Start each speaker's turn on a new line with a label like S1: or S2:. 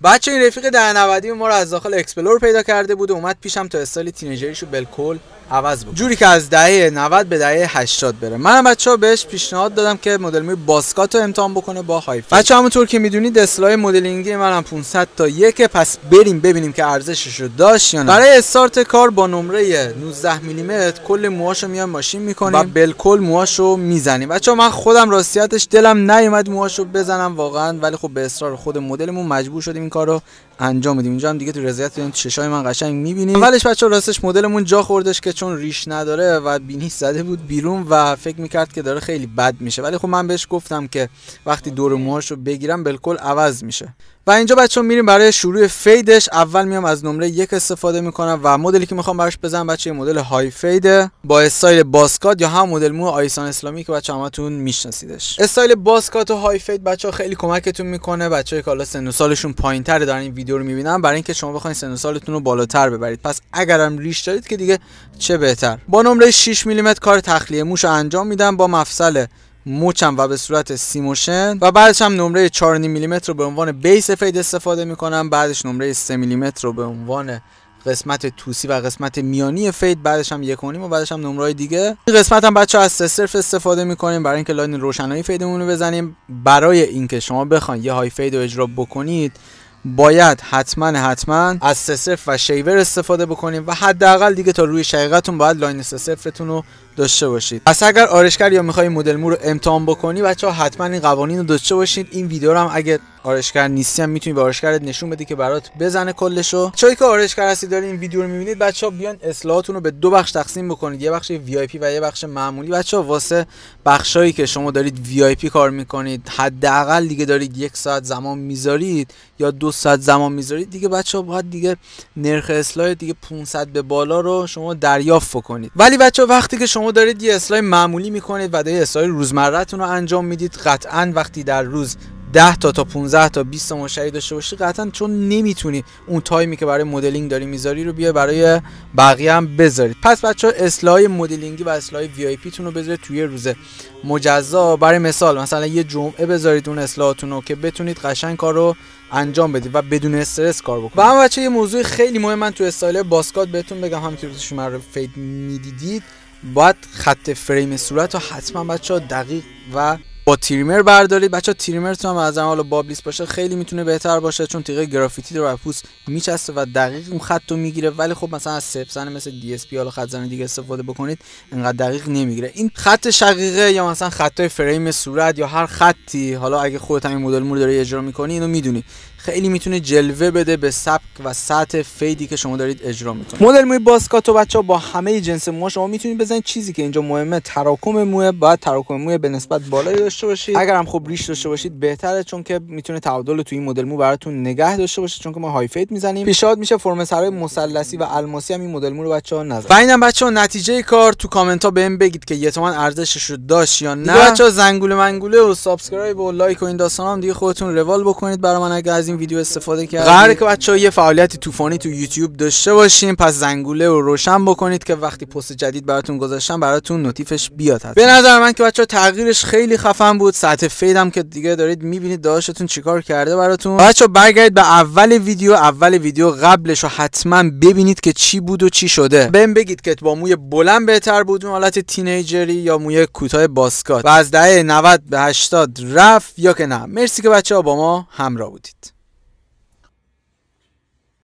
S1: بچه این رفیق دهه 90 ما رو از داخل اکسپلور پیدا کرده بود و اومد پیشم تا استایل تینیجریشو بالکل عوض بود، جوری که از دهه 90 به دهه 80 بره. منم بچه‌ها بهش پیشنهاد دادم که مدل موی باسکات رو امتحان بکنه با های فید. بچه‌ها همونطور که میدونید اصلاح مدلینگی منم 500 تا 1، پس بریم ببینیم که ارزشش رو داشت یا نه. برای استارت کار با نمره 19 میلیمتر کل موهاشو میام ماشین میکنیم و بالکل موهاشو میزنیم. بچه‌ها من خودم راستیتش دلم نیومد موهاشو بزنم واقعا، ولی خب به اصرار خود مدلمون مجبور شدیم این کارو انجام بدیم. اینجا هم دیگه تو رضایت چشای من قشنگ میبینیم. اولش بچه‌ها راستش مدلمون جا خوردش که چون ریش نداره و بینیش زده بود بیرون و فکر میکرد که داره خیلی بد میشه، ولی خب من بهش گفتم که وقتی دور موهاشو بگیرم بالکل عوض میشه. و اینجا بچه‌ها میریم برای شروع فیدش. اول میام از نمره 1 استفاده میکنم و مدلی که میخوام براش بزنم بچه‌ها مدل های فید با استایل باسکات یا هم مدل مو آیسان اسلامی که بچه‌ها همتون میشناسیدش. استایل باسکات و های فید بچه‌ها خیلی کمکتون میکنه. بچه‌ها که حالا سن و سالشون پایین‌تره دارن این ویدیو رو میبینن، برای اینکه شما بخواید سن و سالتون رو بالاتر ببرید. پس اگرم ریش دارید که دیگه چه بهتر. با نمره 6 میلیمتر کار تخلیه موش رو انجام میدم با مفصل موچم و به صورت سیموشن و بعدش هم نمره 4.5 میلیمتر رو به عنوان بیس فید استفاده میکنم. بعدش نمره 3 میلیمتر رو به عنوان قسمت توسی و قسمت میانی فید، بعدش هم 1.5 و بعدش هم نمره‌های دیگه. این قسمت هم بچه‌ها از 3 صرف استفاده میکنیم برای اینکه لاین روشنایی فیدمون رو بزنیم. برای اینکه شما بخواید یه های فید رو اجرا بکنید باید حتما از 3 صرف و شیور استفاده بکنیم و حداقل دیگه تا روی شقیقتون باید لاین 3 صرفتون رو داشته باشید. پس اگر آرایشگر یا میخوای مدل مو رو امتحان بکنی بچه‌ها حتما این قوانین رو داشته باشید. این ویدیو رو هم اگه آرایشگر نیستی هم میتونی به آرایشگرت نشون بدی که برات بزنه کلشو. چایی که آرایشگر هستی دارین این ویدیو رو میبینید بچه‌ها بیان اصلاحاتون رو به 2 بخش تقسیم بکنید، یه بخش وی آی پی و یه بخش معمولی. بچه‌ها واسه بخشایی که شما دارید وی آی پی کار میکنید حداقل دیگه دارید 1 ساعت زمان میذارید یا 2 ساعت زمان میذارید دیگه بچه‌ها باید دیگه نرخ اصلاح دیگه 500 به بالا رو شما دریافت کنید. ولی بچه‌ها وقتی که شما دارید یه اصلاح معمولی میکنید و دارید اصلاح روزمره‌تون رو انجام میدید، قطعاً وقتی در روز 10 تا 15 تا 20 تا مشتری داشته باشی قطعاً چون نمیتونی اون تایمی که برای مدلینگ داری میذاری رو بیا برای بقیه هم بذارید. پس بچه‌ها اصلاح مدلینگی و اصلاح وی آی پی تون رو بذارید توی روز مجزا. برای مثال مثلا یه جمعه بذارید اون اصلاحاتون رو که بتونید قشنگ کارو انجام بدید و بدون استرس کار بکنید. و هم بچه‌ها یه موضوع خیلی مهم من تو استایل باسکات بهتون بگم، همونطوری که شما رو فید میدیدید باید خط فریم صورت رو حتما بچه‌ها دقیق و با تریمر بردارید. بچه‌ها تریمرتون هم از حالا بابلیس باشه خیلی میتونه بهتر باشه چون تیغ گرافیتی رو پوست میچسته و دقیق اون خط رو میگیره، ولی خب مثلا از سبزن مثل دی اس پی حالا خط زن دیگه استفاده بکنید انقدر دقیق نمیگیره. این خط شقیقه یا مثلا خطای فریم صورت یا هر خطی حالا اگه خودت همین مدل مو رو داری اجرا میکنی اینو میدونی خیلی میتونه جلوه بده به سبک و سطح فیدی که شما دارید اجرا میکنید. مدل موی باسکاتو بچه‌ها با همه جنس مو شما میتونید بزنید. چیزی که اینجا مهمه تراکم موه، باید تراکم موی به نسبت بالایی داشته باشید. اگر هم خب ریش داشته باشید بهتره چون که میتونه تعادل تو این مدل مو براتون نگه داشته باشه، چون که ما های فید میزنیم. پیشنهاد میشه فرم سرای مثلثی و الماسی هم این مدل مو رو بچه‌ها نذارید. و اینم بچه‌ها نتیجه کار تو کامنت ها بهم بگید که یه تومن ارزشش رو داشت یا نه. بچه‌ها زنگوله منگوله و سابسکرایب و لایک و این داستانا هم دیگه خودتون روال بکنید برای من اگه از این ویدیو استفاده قراره که بچه‌ها یه فعالیت طوفانی تو یوتیوب داشته باشیم، پس زنگوله رو روشن بکنید که وقتی پست جدید براتون گذاشتم براتون نوتیفش بیاد. به نظر من که بچه‌ها تغییرش خیلی خفن بود. سطح فیدم که دیگه دارید میبینید داداشتون چیکار کرده براتون. بچه‌ها برگردید به اول ویدیو قبلش رو حتما ببینید که چی بود و چی شده. بهم بگید که با موی بلند بهتر بود اون حالت تینیجری یا موی کوتاه باسکات و از دهه 90 به 80 رفت یا که نه. مرسی که بچه‌ها با ما همراه بودید.